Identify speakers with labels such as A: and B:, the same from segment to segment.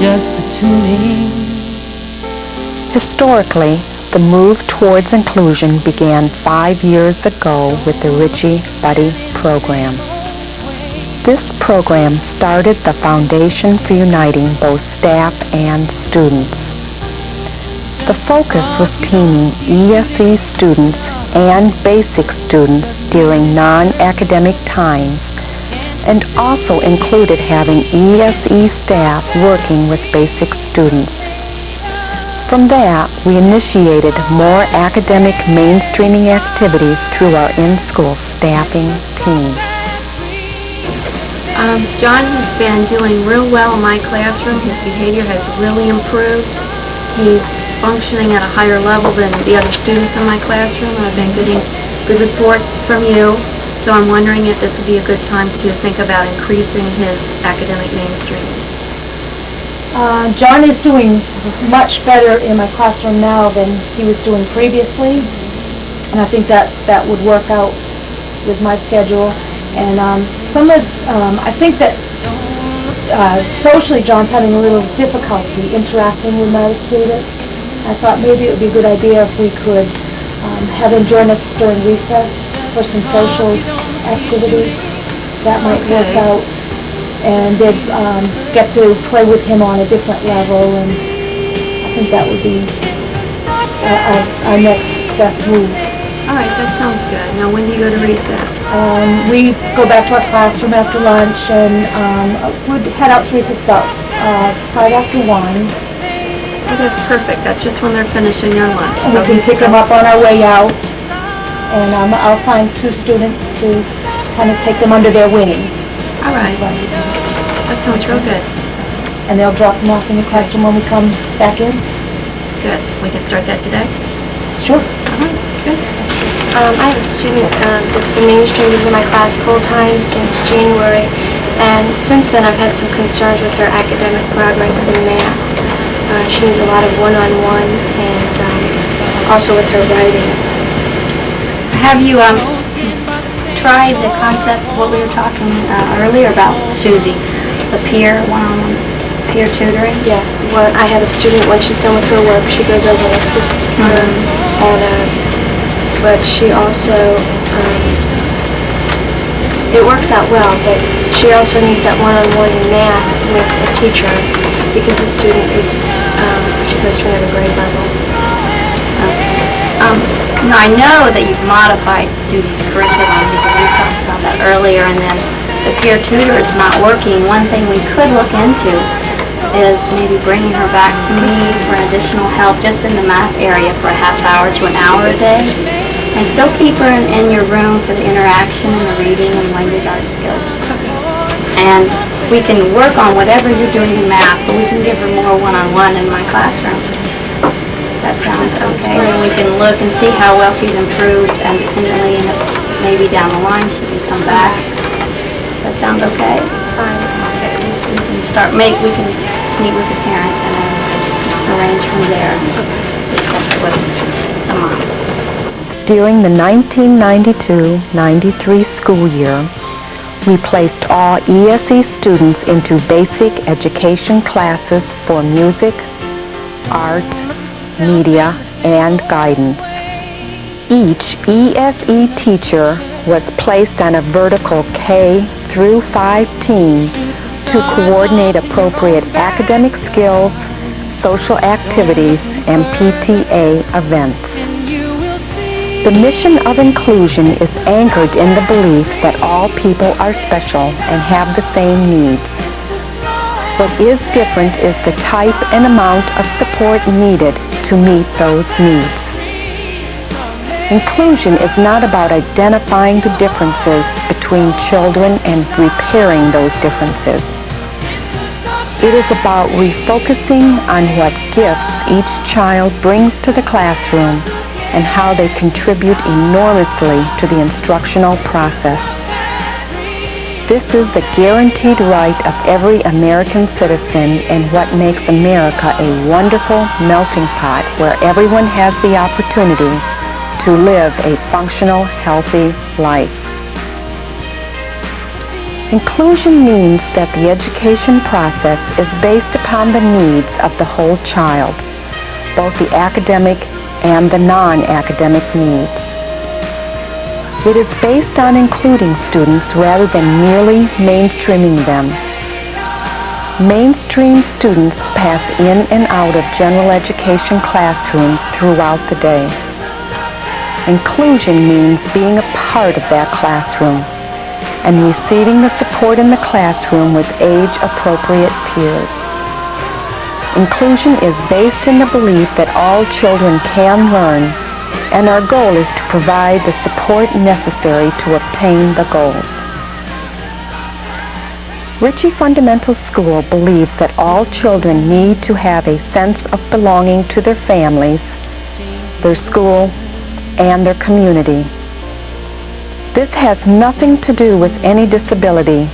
A: just the tuning.
B: Historically, the move towards inclusion began 5 years ago with the Richey Buddy program. This program started the foundation for uniting both staff and students. The focus was teaming ESE students and basic students during non-academic times, and also included having ESE staff working with basic students. From that, we initiated more academic mainstreaming activities through our in-school staffing team.
C: John has been doing real well in my classroom. His behavior has really improved. He's functioning at a higher level than the other students in my classroom. I've been getting good reports from you, so I'm wondering if this would be a good time to think about increasing his academic mainstreaming.
D: John is doing much better in my classroom now than he was doing previously, and I think that would work out with my schedule. And I think that socially John's having a little difficulty interacting with my students. I thought maybe it would be a good idea if we could have him join us during recess for some social activities. That might work out. And they'd get to play with him on a different level, and I think that would be our next best move.
C: All right, that sounds good. Now, when do you go to recess?
D: We go back to our classroom after lunch, and we'd head out to recess about 1:05.
C: Oh, that's perfect. That's just when they're finishing their lunch.
D: And we can pick them up on our way out, and I'll find 2 students to kind of take them under their wing.
C: All right. That sounds real good.
D: And they'll drop them off in the classroom when we come back in?
C: Good. We can start that today?
D: Sure.
C: All right. Good.
E: I have a student that's been mainstreamed into my class full-time since January, and since then I've had some concerns with her academic progress in math. She needs a lot of one-on-one, and also with her writing.
F: Have you tried the concept of what we were talking earlier about, Susie, the peer one-on-one peer tutoring?
E: Yes. I have a student, when she's done with her work, she goes over and assists her, but she also, it works out well, but she also needs that one-on-one in math with a teacher, because the student is, she goes to another grade level.
F: Now, I know that you've modified Susie's curriculum because we talked about that earlier, and then the peer tutor is not working. One thing we could look into is maybe bringing her back to me for additional help just in the math area for a half hour to an hour a day, and still keep her in your room for the interaction and the reading and language arts skills. And we can work on whatever you're doing in math, but we can give her more one-on-one in my classroom. That sounds okay. And we can look and see how well she's improved independently, and if maybe down the line she can come back. Does that sound okay?
E: Fine.
F: Okay. So we can we can meet with the parents and then arrange from there. Discuss it with the mom.
B: During the 1992-93 school year, we placed all ESE students into basic education classes for music, art, media, and guidance. Each ESE teacher was placed on a vertical K through 5 team to coordinate appropriate academic skills, social activities, and PTA events. The mission of inclusion is anchored in the belief that all people are special and have the same needs. What is different is the type and amount of support needed to meet those needs. Inclusion is not about identifying the differences between children and repairing those differences. It is about refocusing on what gifts each child brings to the classroom and how they contribute enormously to the instructional process. This is the guaranteed right of every American citizen and what makes America a wonderful melting pot where everyone has the opportunity to live a functional, healthy life. Inclusion means that the education process is based upon the needs of the whole child, both the academic and the non-academic needs. It is based on including students rather than merely mainstreaming them. Mainstream students pass in and out of general education classrooms throughout the day. Inclusion means being a part of that classroom and receiving the support in the classroom with age-appropriate peers. Inclusion is based in the belief that all children can learn, and our goal is to provide the support necessary to obtain the goals. Richey Fundamental School believes that all children need to have a sense of belonging to their families, their school, and their community. This has nothing to do with any disability,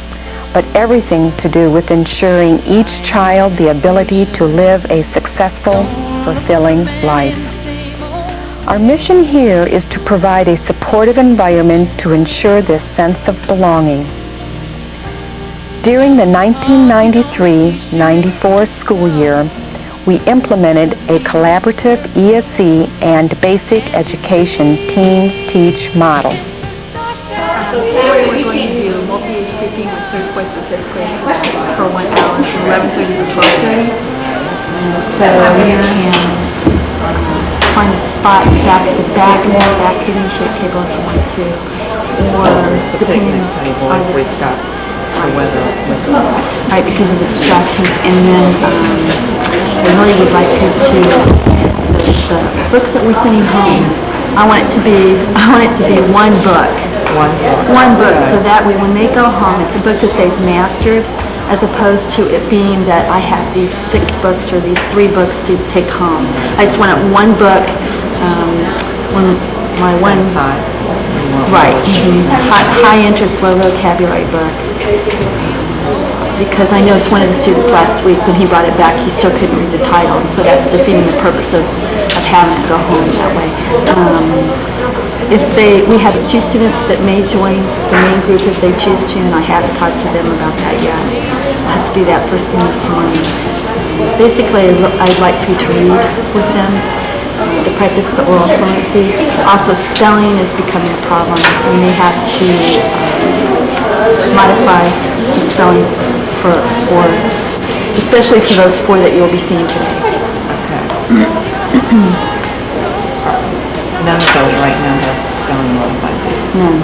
B: but everything to do with ensuring each child the ability to live a successful, fulfilling life. Our mission here is to provide a supportive environment to ensure this sense of belonging. During the 1993-94 school year, we implemented a collaborative ESE and basic education team-teach model.
A: So today we're going to do multi-age grouping with 3rd, 4th, and 5th grade for 1 hour from 11:30 to 12:30. So you can find a spot back at the back of the back shaped table if you want to, or depending on the weather. Right, because of the distractions. And then I really would like you to the books that we're sending home. I want it to be one book. One book, so that way when they go home, it's a book that they've mastered, as opposed to it being that I have these 6 books or these 3 books to take home. I just want it one book, high interest, low vocabulary book. Because I noticed one of the students last week, when he brought it back, he still couldn't read the title, so that's defeating the purpose of having it go home that way. We have 2 students that may join the main group if they choose to, and I haven't talked to them about that yet. I have to do that first thing this morning. Basically, I'd like for you to read with them, to practice the oral fluency. Also, spelling is becoming a problem. We may have to modify the spelling for especially for those 4 that you'll be seeing today.
G: None of those right now have spelling modified.
A: None.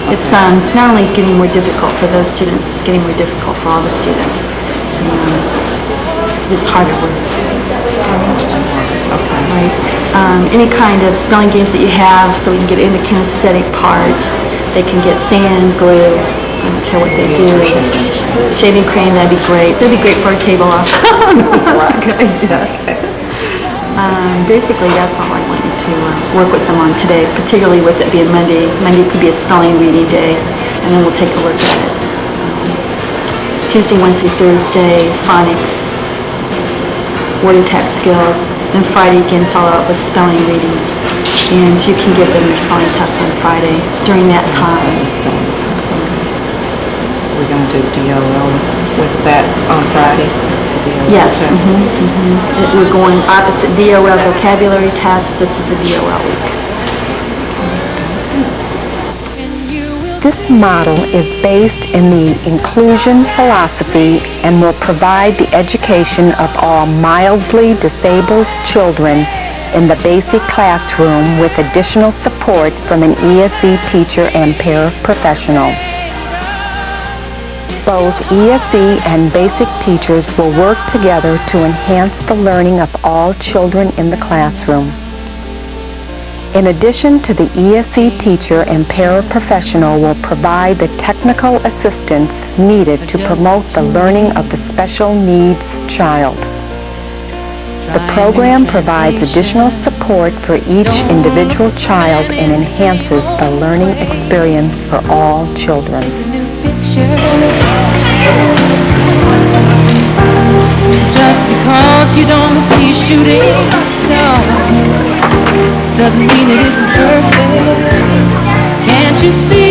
A: It's not only getting more difficult for those students, it's getting more difficult for all the students. It's harder work. Okay. Right. Any kind of spelling games that you have, so we can get in the kinesthetic part. They can get sand, glue, I don't care what they do. Shaving cream, that'd be great. That'd be great for a table off. Good idea. Basically, that's all I wanted to work with them on today, particularly with it being Monday. Monday could be a spelling reading day, and then we'll take a look at it. Tuesday, Wednesday, Thursday, phonics, word and text skills, and Friday again follow up with spelling reading. And you can give them your spelling tests on Friday during that time.
G: We're going to do DOL with that on Friday?
A: Yes. We're going opposite DOL vocabulary test. This is a DOL week.
B: This model is based in the inclusion philosophy and will provide the education of all mildly disabled children in the basic classroom with additional support from an ESE teacher and paraprofessional. Both ESE and basic teachers will work together to enhance the learning of all children in the classroom. In addition to the ESE teacher and paraprofessional will provide the technical assistance needed to promote the learning of the special needs child. The program provides additional support for each individual child and enhances the learning experience for all children.
H: Just because you don't see shooting stars doesn't mean it isn't perfect. Can't you see?